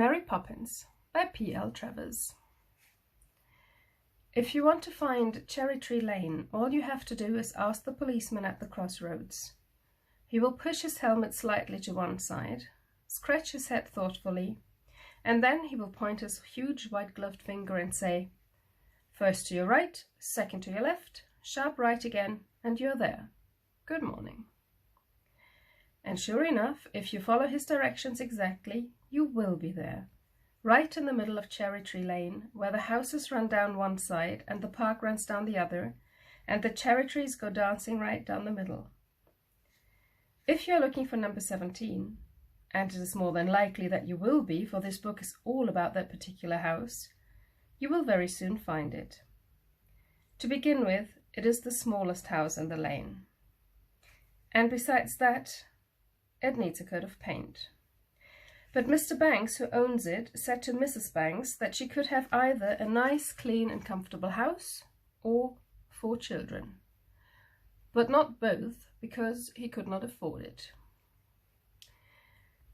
Mary Poppins by P.L. Travers. If you want to find Cherry Tree Lane, all you have to do is ask the policeman at the crossroads. He will push his helmet slightly to one side, scratch his head thoughtfully, and then he will point his huge white-gloved finger and say, "First to your right, second to your left, sharp right again, and you're there. Good morning." And sure enough, if you follow his directions exactly, you will be there, right in the middle of Cherry Tree Lane, where the houses run down one side and the park runs down the other, and the cherry trees go dancing right down the middle. If you're looking for number 17, and it is more than likely that you will be, for this book is all about that particular house, you will very soon find it. To begin with, it is the smallest house in the lane. And besides that, it needs a coat of paint. But Mr. Banks, who owns it, said to Mrs. Banks that she could have either a nice, clean and comfortable house or 4 children. But not both, because he could not afford it.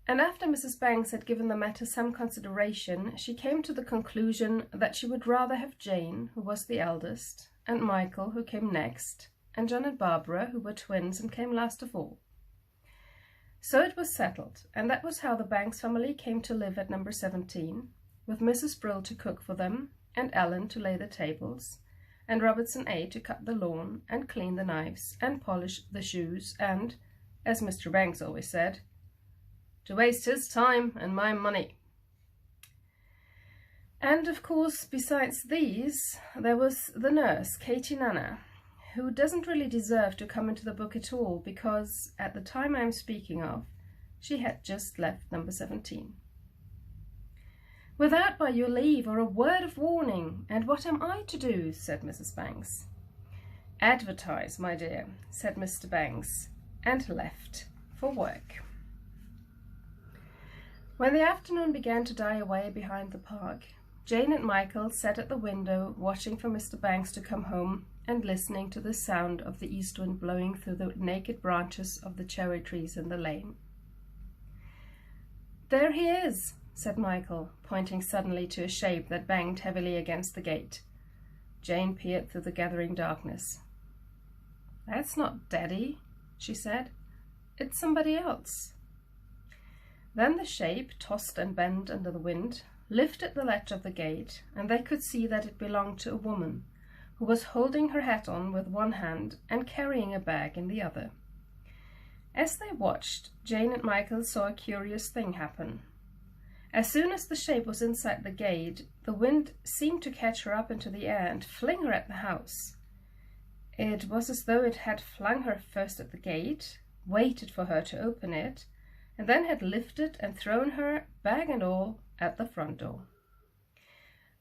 And after Mrs. Banks had given the matter some consideration, she came to the conclusion that she would rather have Jane, who was the eldest, and Michael, who came next, and John and Barbara, who were twins and came last of all. So it was settled, and that was how the Banks family came to live at number 17, with Mrs. Brill to cook for them, and Ellen to lay the tables, and Robertson A. to cut the lawn, and clean the knives, and polish the shoes, and, as Mr. Banks always said, to waste his time and my money. And of course, besides these, there was the nurse, Katie Nana, who doesn't really deserve to come into the book at all, because at the time I'm speaking of, she had just left number 17. "Without by your leave or a word of warning, and what am I to do?" said Mrs. Banks. "Advertise, my dear," said Mr. Banks, and left for work. When the afternoon began to die away behind the park, Jane and Michael sat at the window watching for Mr. Banks to come home and listening to the sound of the east wind blowing through the naked branches of the cherry trees in the lane. "There he is," said Michael, pointing suddenly to a shape that banged heavily against the gate. Jane peered through the gathering darkness. "That's not Daddy," she said. "It's somebody else." Then the shape, tossed and bent under the wind, lifted the latch of the gate, and they could see that it belonged to a woman, who was holding her hat on with one hand and carrying a bag in the other. As they watched, Jane and Michael saw a curious thing happen. As soon as the shape was inside the gate, the wind seemed to catch her up into the air and fling her at the house. It was as though it had flung her first at the gate, waited for her to open it, and then had lifted and thrown her, bag and all, at the front door.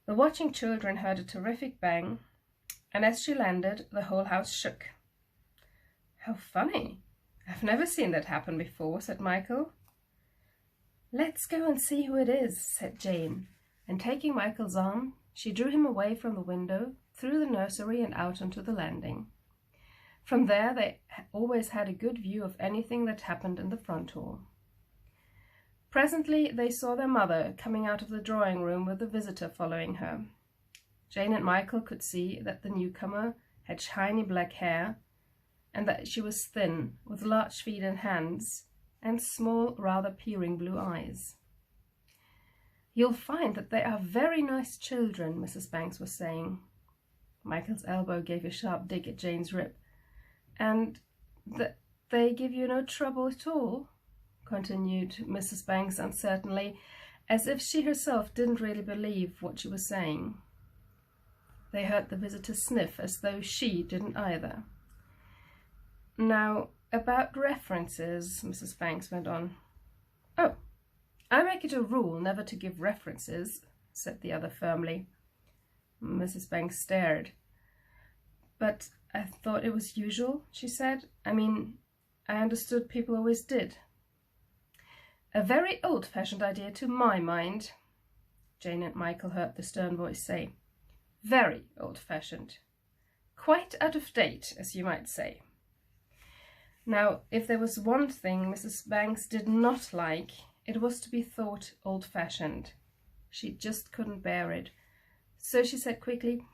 The watching children heard a terrific bang, and as she landed, the whole house shook. "How funny! I've never seen that happen before," said Michael. "Let's go and see who it is," said Jane, and taking Michael's arm, she drew him away from the window, through the nursery and out onto the landing. From there they always had a good view of anything that happened in the front hall. Presently they saw their mother coming out of the drawing room with a visitor following her. Jane and Michael could see that the newcomer had shiny black hair, and that she was thin, with large feet and hands, and small, rather peering blue eyes. "You'll find that they are very nice children," Mrs. Banks was saying. Michael's elbow gave a sharp dig at Jane's rib. "And they give you no trouble at all?" continued Mrs. Banks uncertainly, as if she herself didn't really believe what she was saying. They heard the visitor sniff, as though she didn't either. "Now, about references," Mrs. Banks went on. "Oh, I make it a rule never to give references," said the other firmly. Mrs. Banks stared. "But I thought it was usual," she said. "I mean, I understood people always did." "A very old-fashioned idea to my mind," Jane and Michael heard the stern voice say. "Very old-fashioned. Quite out of date, as you might say." Now, if there was one thing Mrs. Banks did not like, It was to be thought old-fashioned. She just couldn't bear it. So she said quickly,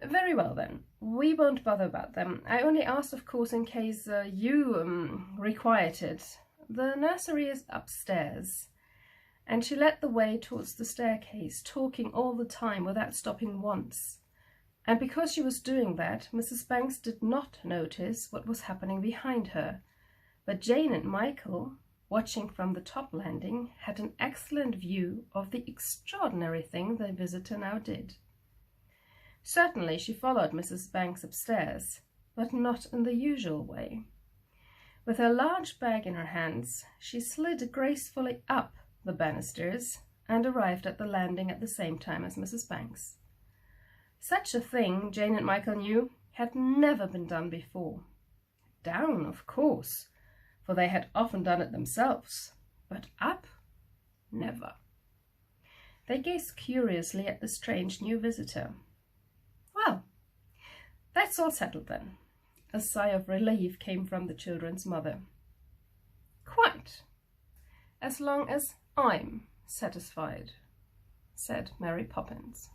"Very well then, we won't bother about them. I only asked, of course, in case you required it. The nursery is upstairs." And she led the way towards the staircase, talking all the time without stopping once. And because she was doing that, Mrs. Banks did not notice what was happening behind her. But Jane and Michael, watching from the top landing, had an excellent view of the extraordinary thing the visitor now did. Certainly she followed Mrs. Banks upstairs, but not in the usual way. With her large bag in her hands, she slid gracefully up the banisters and arrived at the landing at the same time as Mrs. Banks. Such a thing, Jane and Michael knew, had never been done before. Down, of course, for they had often done it themselves, but up? Never. They gazed curiously at the strange new visitor. "Well, that's all settled then." A sigh of relief came from the children's mother. "Quite, as long as I'm satisfied," said Mary Poppins.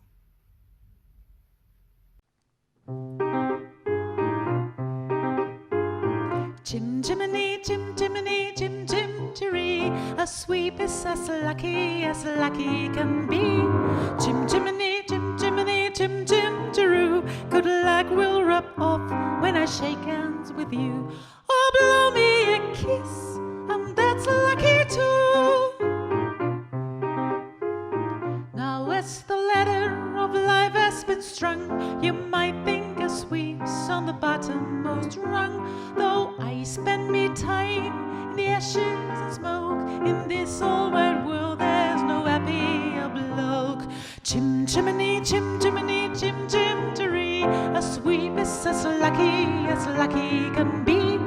Chim chimney, Chim chimney, Chim Chim Cher-ee. A sweep is as lucky can be. Chim chimney, Chim chimney, Chim Chim Cher-oo. Good luck will rub off when I shake hands with you. Or blow me a kiss, and that's lucky too. Now as the ladder of life has been strung, you might think a sweep's on the bottommost rung. Though I spend me time in the ashes and smoke, in this old wide world there's no happier bloke. Chim chimney, Chim chimney, Chim Chim Cher-ee. A sweep is as lucky can be.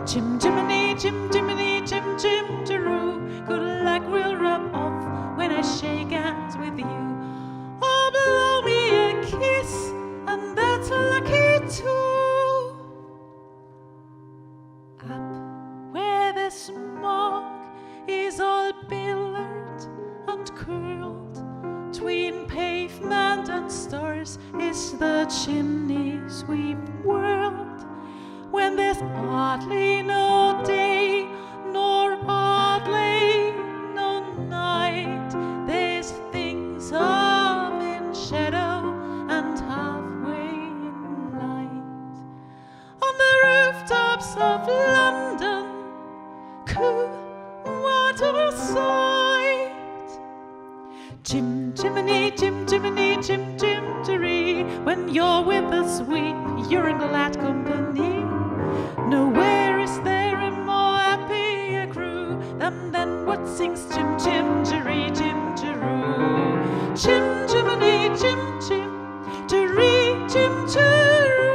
Chim chimney, Chim chimney, Chim Chim Cher-oo. Good luck will rub off when I shake hands with you. Or blow me a kiss, and that's lucky too. Up where the smoke is all billowed and curled, between pavement and stars is the chimney sweep world. When there's hardly no day, nor hardly no night, there's things of in shadow and halfway in light. On the rooftops of London, cool water sight. Chim chimney, Chim chimney, Chim Chim Cher-ee. When you're with the sweep, you're in glad company. Nowhere is there a more happier crew than what sings Chim Chim Cher-ee, Chim Cher-oo. Chim chimney, Chim Chim Cher-ee, Chim Cher-oo.